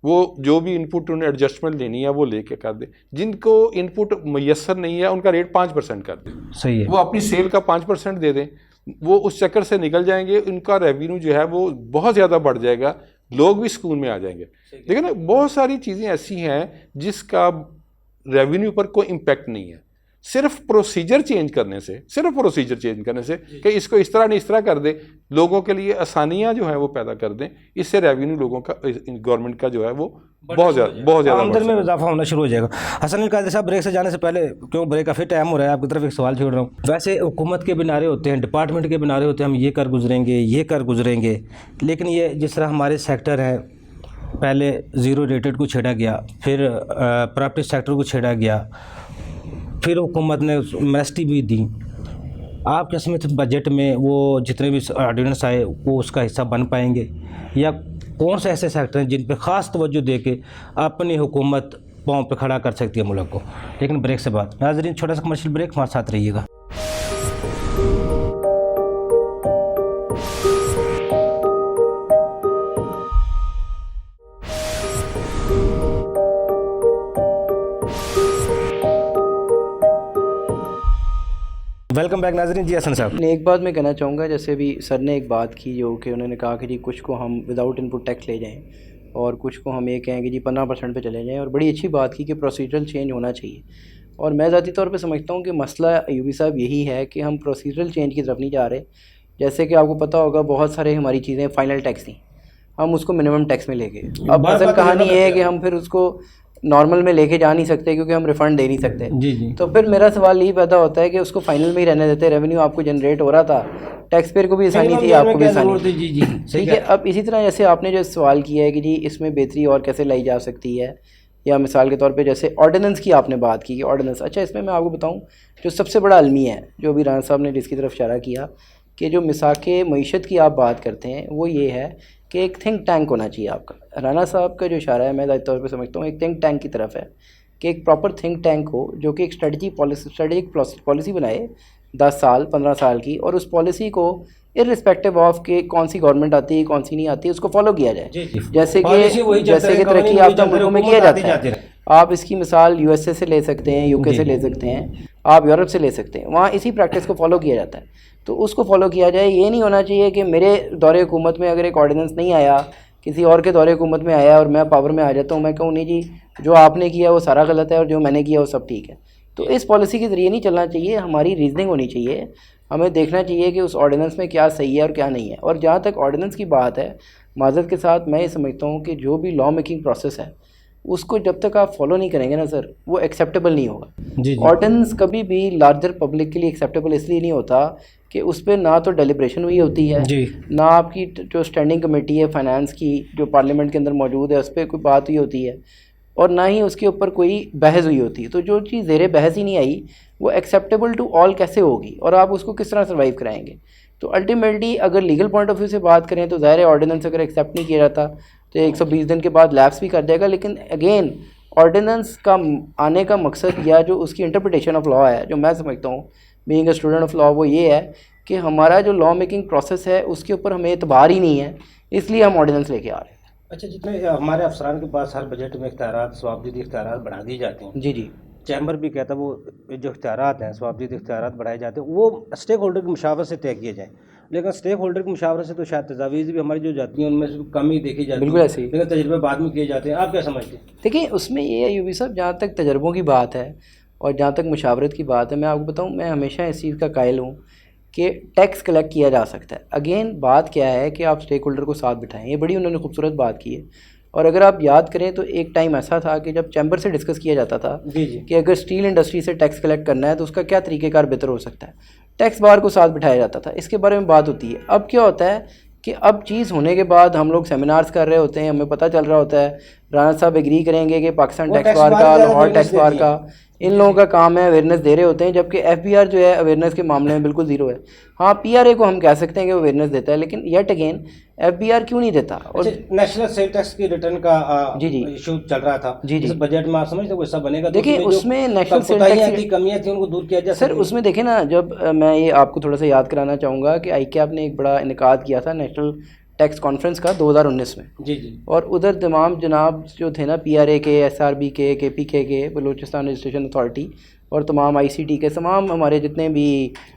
वो जो भी इनपुट उन्हें एडजस्टमेंट लेनी है वो लेके कर दें। जिनको इनपुट मैसर नहीं है उनका रेट 5% कर दें। सही है। वो अपनी सेल का 5% दे दें, वो उस चक्कर से निकल जाएंगे, उनका रेवेन्यू जो है वो बहुत ज़्यादा बढ़ जाएगा, लोग भी सुकून में आ जाएंगे। देखिए ना, बहुत सारी चीज़ें ऐसी हैं जिसका रेवेन्यू पर कोई इम्पेक्ट नहीं है। सिर्फ प्रोसीजर चेंज करने से कि इसको इस तरह नहीं इस तरह कर दे, लोगों के लिए आसानियां जो है वो पैदा कर दें, इससे रेवेन्यू लोगों का, गवर्नमेंट का जो है वो बहुत ज़्यादा आमदन में इजाफा होना शुरू हो जाएगा। हसन अली कादरी साहब, ब्रेक से जाने से पहले, क्यों ब्रेक का फिर टाइम हो रहा है, आपकी तरफ एक सवाल छोड़ रहा हूँ। वैसे हुकूमत के भी नारे होते हैं, डिपार्टमेंट के भी नारे होते हैं, हम ये कर गुजरेंगे, लेकिन ये जिस तरह हमारे सेक्टर है, पहले ज़ीरो रेटेड को छेड़ा गया, फिर प्रॉपर्टी सेक्टर को छेड़ा गया, फिर हुकूमत ने एमएसटी भी दी। आप क्या समझते बजट में वो जितने भी ऑर्डिनेंस आए वो उसका हिस्सा बन पाएंगे, या कौन से ऐसे सेक्टर हैं जिन पे ख़ास तवज्जो दे के अपनी हुकूमत पाँव पे खड़ा कर सकती है मुल्क को? लेकिन ब्रेक से बाद नाज़रीन, छोटा सा कमर्शियल ब्रेक, हमारे साथ रहिएगा। वेलकम बैक नाज़रीन। जी हसन साहब, एक बात मैं कहना चाहूँगा, जैसे अभी सर ने एक बात की जो कि उन्होंने कहा कि जी कुछ को हम विदाउट इनपुट टैक्स ले जाएं और कुछ को हम ये कहें कि जी 15% पे चले जाएं, और बड़ी अच्छी बात की कि प्रोसीजरल चेंज होना चाहिए। और मैं ज़ाती तौर पे समझता हूँ कि मसला यूबी साहब यही है कि हम प्रोसीजरल चेंज की तरफ नहीं जा रहे। जैसे कि आपको पता होगा बहुत सारे हमारी चीज़ें फाइनल टैक्स थी, हम उसको मिनिमम टैक्स में ले गए। अब असल कहानी ये है कि हम फिर उसको नॉर्मल में लेके जा नहीं सकते क्योंकि हम रिफ़ंड दे नहीं सकते। जी। तो फिर मेरा सवाल यही पैदा होता है कि उसको फाइनल में ही रहने देते, रेवेन्यू आपको जनरेट हो रहा था, टैक्स पेयर को भी आसानी थी, आपको भी आसानी थी। जी ठीक है। अब इसी तरह जैसे आपने जो सवाल किया है कि जी इसमें बेहतरी और कैसे लाई जा सकती है, या मिसाल के तौर पे जैसे ऑर्डिनेंस की आपने बात की कि ऑर्डिनेंस, अच्छा इसमें मैं आपको बताऊं जो सबसे बड़ा अलमी है, जो अभी राना साहब ने जिसकी तरफ इशारा किया कि जो मिसाके मईशत की आप बात करते हैं वो ये है कि एक थिंक टैंक होना चाहिए आपका। राना साहब का जो इशारा है मैं ज़ाहिर तौर पे समझता हूँ एक थिंक टैंक की तरफ है कि एक प्रॉपर थिंक टैंक हो जो कि एक स्ट्रेटजिक पॉलिसी बनाए 10 साल 15 साल की, और उस पॉलिसी को इर्रिस्पेक्टिव ऑफ के कौन सी गवर्नमेंट आती है कौन सी नहीं आती है उसको फॉलो किया जाए, जैसे कि तरक्की याफ्ता मुल्कों में किया जाता है। आप इसकी मिसाल यूएसए से ले सकते हैं, यूके से ले सकते हैं, आप यूरोप से ले सकते हैं, वहाँ इसी प्रैक्टिस को फॉलो किया जाता है। तो उसको फॉलो किया जाए। ये नहीं होना चाहिए कि मेरे दौरे हुकूमत में अगर एक ऑर्डिनेंस नहीं आया, किसी और के दौरे हुकूमत में आया और मैं पावर में आ जाता हूँ, मैं कहूँ नहीं जी जो आपने किया वो सारा गलत है और जो मैंने किया वो सब ठीक है। तो इस पॉलिसी के ज़रिए नहीं चलना चाहिए, हमारी रीजनिंग होनी चाहिए, हमें देखना चाहिए कि उस ऑर्डिनेंस में क्या सही है और क्या नहीं है। और जहाँ तक ऑर्डिनेंस की बात है, माज़रत के साथ मैं ये समझता हूँ कि जो भी लॉ मेकिंग प्रोसेस है उसको जब तक आप फॉलो नहीं करेंगे ना सर, वो एक्सेप्टेबल नहीं होगा। ऑर्डिनेंस कभी भी लार्जर पब्लिक के लिए एक्सेप्टेबल इसलिए नहीं होता कि उस पर ना तो डेलिब्रेशन हुई होती है, ना आपकी जो स्टैंडिंग कमेटी है फाइनेंस की जो पार्लियामेंट के अंदर मौजूद है उस पर कोई बात हुई होती है, और ना ही उसके ऊपर कोई बहस हुई होती है। तो जो चीज़ ज़ेरे बहस ही नहीं आई वो एक्सेप्टेबल टू ऑल कैसे होगी और आप उसको किस तरह सर्वाइव कराएंगे। तो अल्टीमेटली अगर लीगल पॉइंट ऑफ व्यू से बात करें तो ज़ाहिर है ऑर्डिनेंस अगर एक्सेप्ट नहीं किया जाता तो 120 दिन के बाद लैप्स भी कर जाएगा। लेकिन अगेन ऑर्डिनेंस का आने का मकसद या जो उसकी इंटरप्रिटेशन ऑफ लॉ है, जो मैं समझता हूँ being a student of law, वो ये है कि हमारा जो लॉ मेकिंग प्रोसेस है उसके ऊपर हमें एतबार ही नहीं है, इसलिए हम ऑर्डिनेंस लेके आ रहे हैं। अच्छा, जितने हमारे अफसरान के पास हर बजट में इख्तियारात स्वाबदीद इख्तियारात बढ़ा दिए जाते हैं। जी चैम्बर भी कहता है वो जो इख्तियारात हैं स्वाबदीद इख्तियारात बढ़ाए जाते हैं वो स्टेक होल्डर की मुशावरत से तय किए जाएँ। लेकिन स्टेक होल्डर की मुशावरत से तो शायद तजावीज़ भी हमारी जो जाती हैं उनमें से कम ही देखी जाती है। बिल्कुल ऐसे ही, लेकिन तजर्बे बाद में किए जाते हैं। आप क्या समझते हैं? देखिए उसमें ये है यूबी साहब, जहाँ तक तजर्बों की बात है और जहाँ तक मुशावरत की बात है, मैं आपको बताऊँ मैं हमेशा इस चीज़ का कायल हूँ कि टैक्स कलेक्ट किया जा सकता है। अगेन बात क्या है कि आप स्टेक होल्डर को साथ बिठाएं, ये बड़ी उन्होंने खूबसूरत बात की है। और अगर आप याद करें तो एक टाइम ऐसा था कि जब चैम्बर से डिस्कस किया जाता था कि अगर स्टील इंडस्ट्री से टैक्स कलेक्ट करना है तो उसका क्या तरीक़ेकार बेहतर हो सकता है, टैक्स बार को साथ बिठाया जाता था, इसके बारे में बात होती है। अब क्या होता है कि अब चीज़ होने के बाद हम लोग सेमिनार्स कर रहे होते हैं, हमें पता चल रहा होता है राना साहब एग्री करेंगे कि पाकिस्तान टैक्स बार का, लाहौर टैक्स बार का, इन लोगों का काम है अवेयरनेस दे रहे होते हैं, जबकि एफबीआर जो है अवेयरनेस के मामले में बिल्कुल ज़ीरो है। हाँ पीआरए को हम कह सकते हैं कि वो अवेयरनेस देता है, लेकिन येट अगेन एफबीआर क्यों नहीं देता। और नेशनल सेल टैक्स की रिटर्न का इशू चल रहा था इस बजट में, आप समझते हो ऐसा बनेगा? देखिए उसमें नेशनल सेल टैक्स की कमियां थी उनको दूर किया जा सर। उसमें देखें ना, जब मैं ये आपको थोड़ा सा याद कराना चाहूँगा कि ICAP ने एक बड़ा इनेकाद किया था नेशनल टैक्स कॉन्फ्रेंस का 2019 में। जी। और उधर तमाम जनाब जो थे ना PRA के, SRB के, KPK के, बलूचिस्तान रजिस्ट्रेशन अथॉरिटी, और तमाम ICT के तमाम हमारे जितने भी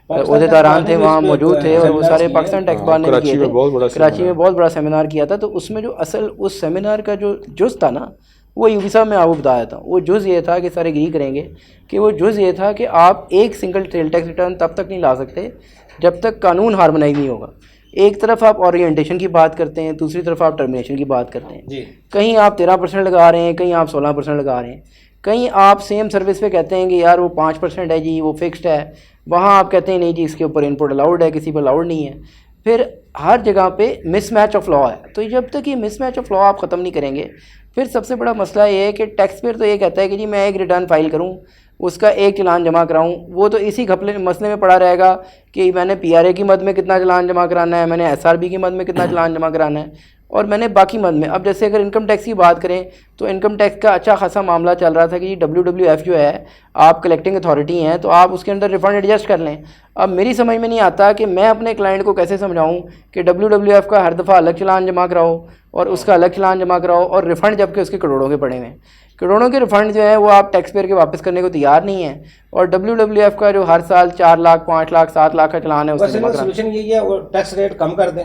ओहदेदारान थे वहाँ मौजूद थे, और वो सारे पाकिस्तान टैक्स बार ने किए थे। कराची में बहुत बड़ा सेमिनार किया था। तो उसमें जो असल उस सेमिनार का जो जुज़ था ना, वो यूबी साहब मैं आपको बताया था, वो जुज़ ये था कि सारे एग्री करेंगे कि वो जुज़ ये था कि आप एक सिंगल सेल टैक्स रिटर्न तब तक नहीं ला सकते जब तक कानून हार्मोनाइज नहीं होगा। एक तरफ आप ओरिएंटेशन की बात करते हैं, दूसरी तरफ आप टर्मिनेशन की बात करते हैं जी। कहीं आप 13% लगा रहे हैं, कहीं आप 16% लगा रहे हैं, कहीं आप सेम सर्विस पे कहते हैं कि यार वो 5% है जी, वो फिक्स्ड है, वहाँ आप कहते हैं नहीं जी इसके ऊपर इनपुट अलाउड है, किसी पर अलाउड नहीं है। फिर हर जगह पे मिसमैच ऑफ लॉ है। तो जब तक ये मिसमैच ऑफ लॉ आप ख़त्म नहीं करेंगे, फिर सबसे बड़ा मसला ये है कि टैक्स पेयर तो ये कहता है कि जी मैं एक रिटर्न फाइल करूँ, उसका एक चलान जमा कराऊँ, वो तो इसी घपले मसले में पड़ा रहेगा कि मैंने PRA की मद में कितना चलान जमा कराना है, मैंने SRB की मद में कितना चलान जमा कराना है, और मैंने बाकी मद में। अब जैसे अगर इनकम टैक्स की बात करें तो इनकम टैक्स का अच्छा खासा मामला चल रहा था कि WWF जो है आप कलेक्टिंग अथॉरिटी हैं तो आप उसके अंदर रिफ़ंड एडजस्ट कर लें। अब मेरी समझ में नहीं आता कि मैं अपने क्लाइंट को कैसे समझाऊं कि WWF का हर दफ़ा अलग चलान जमा कराओ और उसका अलग चलान जमा कराओ और रिफ़ंड जबकि उसके करोड़ों के पड़े हुए हैं। करोड़ों के रिफ़ंड जो है वो आप टैक्स पेयर के वापस करने को तैयार नहीं है, और WWF का जो हर साल 4 लाख 5 लाख 7 लाख का चलान है उसका सोल्यूशन यही है और टैक्स रेट कम कर दें,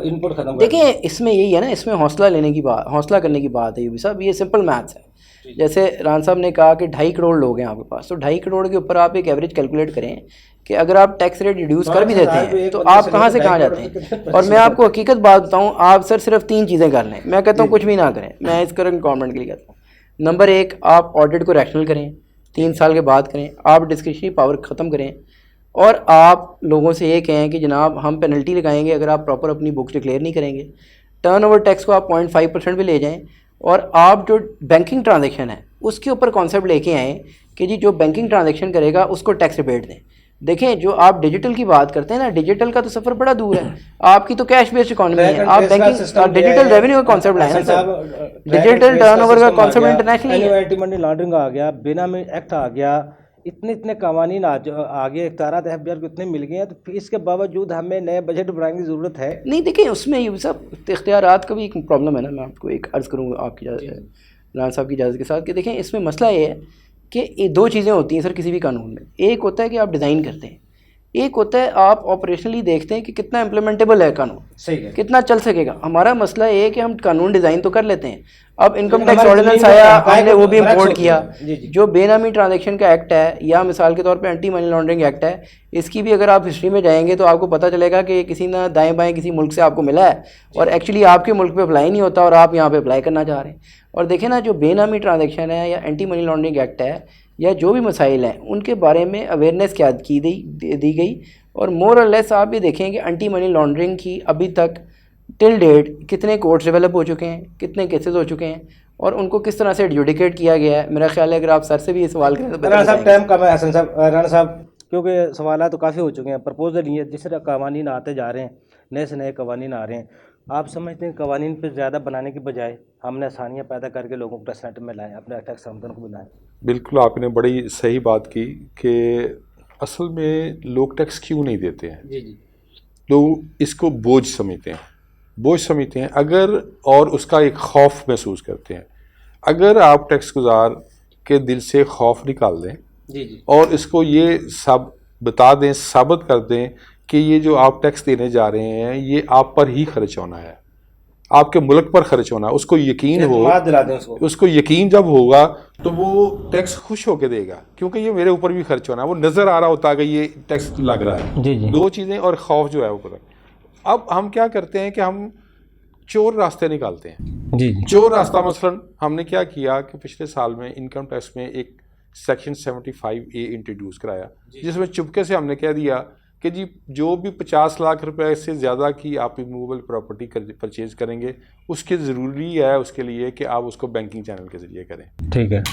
इनपुट खत्म। देखिए इसमें यही है ना, इसमें हौसला हौसला करने की बात है यूबी साहब, ये सिंपल मैथ्स है। जैसे रान साहब ने कहा कि 2.5 करोड़ लोग हैं आपके पास, तो 2.5 करोड़ के ऊपर आप एक एवरेज कैलकुलेट करें कि अगर आप टैक्स रेट रिड्यूस कर भी देते हैं तो आप कहाँ से कहाँ जाते हैं। और मैं आपको हकीकत बात बताऊँ, आप सर सिर्फ 3 चीज़ें कर लें, मैं कहता हूँ कुछ भी ना करें, मैं इस करंट गवर्नमेंट के लिए कहता हूँ। नंबर 1, आप ऑडिट को रैशनल करें, 3 साल के बाद करें, आप डिस्क्रिशनरी पावर ख़त्म करें, और आप लोगों से ये कहें कि जनाब हम पेनल्टी लगाएंगे अगर आप प्रॉपर अपनी बुक्स डिक्लेयर नहीं करेंगे। टर्नओवर टैक्स को आप 0.5% भी ले जाएं, और आप जो बैंकिंग ट्रांजैक्शन है उसके ऊपर कॉन्सेप्ट लेके आएँ कि जी जो बैंकिंग ट्रांजैक्शन करेगा उसको टैक्स रिबेट दें। देखें जो आप डिजिटल की बात करते हैं ना, डिजिटल का तो सफ़र बड़ा दूर है। आपकी तो कैश बेस्ड इकोनॉमी है, आप बैंकिंग डिजिटल रेवेन्यू का कॉन्सेप्ट लाए ना सर, डिजिटल टर्नओवर का कॉन्सेप्ट इंटरनेशनल है। एंटी मनी लॉन्ड्रिंग आ गया, बेनामी एक्ट आ गया, इतने कवानीन आ गए, इख्तियारात एफबीआर को इतने मिल गए हैं, तो फिर इसके बावजूद हमें नए बजट बनाने की ज़रूरत है। नहीं देखिए उसमें ये सब इख्तियारात का भी एक प्रॉब्लम है ना। मैं आपको एक अर्ज़ करूँगा आपकी राना साहब की इजाज़त के साथ कि देखें इसमें मसला ये है कि ये दो चीज़ें होती हैं सर किसी भी कानून में। एक होता है कि आप डिज़ाइन करते हैं, एक होता है आप ऑपरेशनली देखते हैं कि कितना इम्प्लीमेंटेबल है कानून, सही है, कितना चल सकेगा। हमारा मसला ये है कि हम कानून डिज़ाइन तो कर लेते हैं, अब इनकम टैक्स ऑर्डिनेंस आया, हमने वो भी इम्पोर्ट किया। जो बेनामी ट्रांजैक्शन का एक्ट है या मिसाल के तौर पे एंटी मनी लॉन्ड्रिंग एक्ट है, इसकी भी अगर आप हिस्ट्री में जाएंगे तो आपको पता चलेगा कि किसी ना दाएं बाएं किसी मुल्क से आपको मिला है और एक्चुअली आपके मुल्क पे अप्लाई नहीं होता और आप यहाँ पे अप्लाई करना चाह रहे हैं। और देखें ना जो बेनामी ट्रांजैक्शन है या एंटी मनी लॉन्ड्रिंग एक्ट है या जो भी मसाइल हैं उनके बारे में अवेयरनेस क्या दी गई। और मोर और लेस आप ये देखें कि एंटी मनी लॉन्ड्रिंग की अभी तक टिल डेट कितने कोर्ट्स डेवलप हो चुके हैं, कितने केसेस हो चुके हैं और उनको किस तरह से एडजुडिकेट किया गया है। मेरा ख्याल है अगर आप सर से भी ये सवाल करें तो राणा साहब टाइम कम है। हसन साहब, राणा साहब क्योंकि सवाल तो काफ़ी हो चुके हैं, प्रपोजल ये जिस तरह कवानीन आते जा रहे हैं, नए से नए कवानीन आ रहे हैं, आप समझते हैं कवानीन पर ज़्यादा बनाने की बजाय हमने आसानियाँ पैदा करके लोगों को टैक्स सेंटर में लाएँ, अपने टैक्स आमदन को बनाएँ। बिल्कुल आपने बड़ी सही बात की कि असल में लोग टैक्स क्यों नहीं देते हैं। जी जी, लोग इसको बोझ समझते हैं अगर, और उसका एक खौफ महसूस करते हैं। अगर आप टैक्स गुजार के दिल से खौफ निकाल दें जी जी, और इसको ये सब बता दें, साबित कर दें कि ये जो आप टैक्स देने जा रहे हैं ये आप पर ही खर्च होना है, आपके मुल्क पर खर्च होना, उसको यकीन हो, दिला दें उसको यकीन जब होगा तो वो टैक्स खुश होकर देगा क्योंकि ये मेरे ऊपर भी खर्च होना है, वो नज़र आ रहा होता है कि ये टैक्स लग रहा है। जी जी, दो चीज़ें और खौफ जो है वो पता। अब हम क्या करते हैं कि हम चोर रास्ते निकालते हैं। जी जी, चोर रास्ता मसलन हमने क्या किया कि पिछले साल में इनकम टैक्स में एक सेक्शन 75A इंट्रोड्यूस कराया जिसमें चुपके से हमने कह दिया कि जी जो भी 50 लाख रुपए से ज़्यादा की आप इमूवेबल प्रॉपर्टी परचेज करेंगे उसके ज़रूरी है उसके लिए कि आप उसको बैंकिंग चैनल के ज़रिए करें। ठीक है।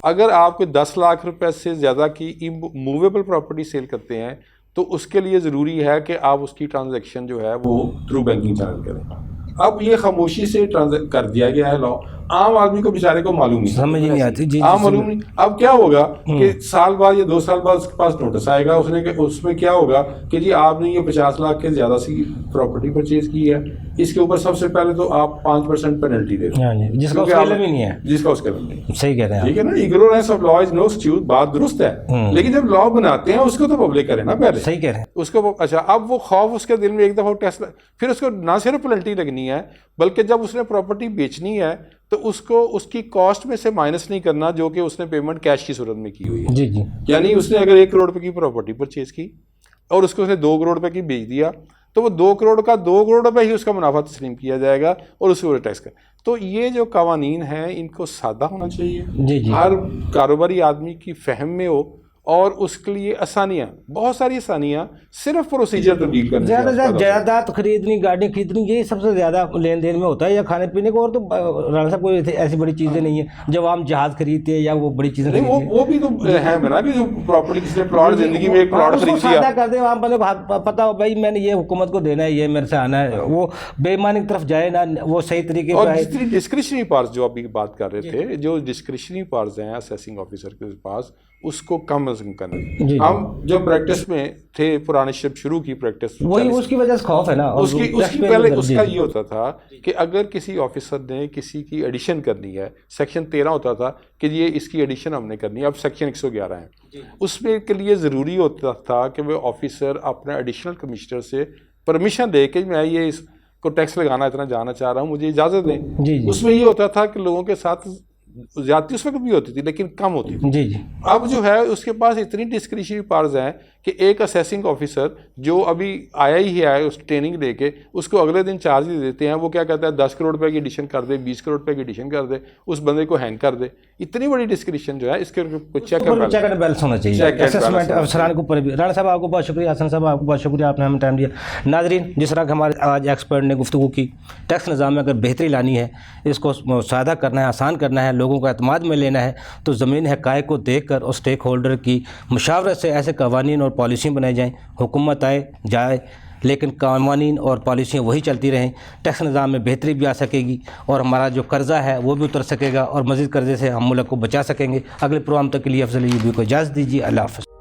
अगर आप 10 लाख रुपए से ज़्यादा की इमूवेबल प्रॉपर्टी सेल करते हैं तो उसके लिए ज़रूरी है कि आप उसकी ट्रांजैक्शन जो है वो थ्रू बैंकिंग चैनल करें। अब ये खामोशी से कर दिया गया है लॉ, आम आदमी को बेचारे को मालूम नहीं, समझ ही नहीं आती। जी, आम मालूम नहीं। अब क्या होगा कि साल बाद या 2 साल बाद उसके पास नोटिस आएगा, उसमें क्या होगा कि जी आपने ये 50 लाख के ज्यादा सी प्रॉपर्टी परचेज की है, इसके ऊपर सबसे पहले तो आप 5% पेनल्टी दे दो, जिसका उसका इल्म ही नहीं है, जिसका उसका इल्म नहीं। सही कह रहे हैं, ठीक है ना, ignorance of law is no excuse, बात दुरुस्त है, लेकिन जब लॉ बनाते हैं उसको तो पब्लिक करे ना पहले। सही कह रहे हैं उसको अच्छा, अब वो खौफ उसके दिल में एक दफ़ा टेस्ट, फिर उसको ना सिर्फ पेनल्टी लगनी है बल्कि जब उसने प्रॉपर्टी बेचनी है तो उसको उसकी कॉस्ट में से माइनस नहीं करना जो कि उसने पेमेंट कैश की सूरत में की हुई है। जी जी, यानी उसने अगर 1 करोड़ रुपए की प्रॉपर्टी परचेज की और उसको उसने 2 करोड़ रुपए की बेच दिया तो वो 2 करोड़ का 2 करोड़ रुपए ही उसका मुनाफा तस्लीम किया जाएगा और उसके ऊपर टैक्स कर। तो ये जो कवानीन हैं इनको सादा होना चाहिए, जी जी, हर कारोबारी आदमी की फहम में हो और उसके लिए आसानियाँ, बहुत सारी आसानियाँ सिर्फ प्रोसीजर तब्दील करने से ज़्यादा से ज़्यादा जायदाद खरीदनी, गाड़ी खरीदनी, यही सबसे ज़्यादा लेन देन में होता है, या खाने पीने को। और तो राणा साहब कोई ऐसी बड़ी चीज़ें नहीं है जब हम जहाज़ खरीदते हैं या वो बड़ी चीज़ें नहीं, वो भी तो है ना कि जो प्रॉपर्टी किसी ने प्लॉट जिंदगी में एक प्लॉट खरीद लिया, सादा कर दे, वहाँ बंदे को पता हो भाई मैंने ये हुकूमत को देना है, ये मेरे से आना है, वो बेईमानी की तरफ जाए ना, वो सही तरीके और से। जितनी डिस्क्रिशनरी पावर्स जो अभी बात कर रहे थे, जो डिस्क्रिशनरी पावर्स हैं असेसिंग ऑफिसर के पास, उसको कम अज कम करना। हम जब प्रैक्टिस में थे, पुराने शिप शुरू की प्रैक्टिस, वही उसकी वजह से खौफ है ना। उसकी पहले उसका ये होता था कि अगर किसी ऑफिसर ने किसी की एडिशन करनी है, सेक्शन 13 होता था कि ये इसकी एडिशन हमने करनी है, अब सेक्शन 111 है, उसमें के लिए ज़रूरी होता था कि वह ऑफिसर अपना एडिशनल कमिश्नर से परमिशन दे कि मैं ये इसको टैक्स लगाना इतना जाना चाह रहा हूँ, मुझे इजाज़त दें। उसमें ये होता था कि लोगों के साथ ज्यादती उस वक्त भी होती थी लेकिन कम होती थी। जी जी, अब जो है उसके पास इतनी डिस्क्रिशनरी पावर्स हैं कि एक असेसिंग ऑफिसर जो अभी आया ही है उस ट्रेनिंग लेके, उसको अगले दिन चार्ज दे देते हैं, वो क्या कहता है 10 करोड़ रुपए की एडिशन कर दे, 20 करोड़ रुपए की एडिशन कर दे, उस बंदे को हैंग कर दे। इतनी बड़ी डिस्क्रिप्शन जो है इसके चेक एंड बैलेंस होना चाहिए, असेसमेंट अफसरान के ऊपर भी। राणा साहब आपको बहुत शुक्रिया, हसन साहब आपको बहुत शुक्रिया, आपने हमें टाइम दिया। नाजरीन, जिस तरह हमारे आज एक्सपर्ट ने गुफ्तगू की, टैक्स निज़ाम में अगर बेहतरी लानी है, इसको सादा करना है, आसान करना है, लोगों को एतमाद में लेना है, तो ज़मीन हक़ाइक़ को देख कर और स्टेक होल्डर की मुशावरत से ऐसे कवानीन और पॉलिसी बनाई जाएँ, हुकूमत आए जाए लेकिन कानून और पॉलिसियाँ वही चलती रहें, टैक्स निज़ाम में बेहतरी भी आ सकेगी और हमारा जो कर्ज़ा है वो भी उतर सकेगा और मज़ीद कर्ज़े से हम मुल्क को बचा सकेंगे। अगले प्रोग्राम तक के लिए अफजल यूबी को इजाज़त दीजिए। अल्लाह हाफ़िज़।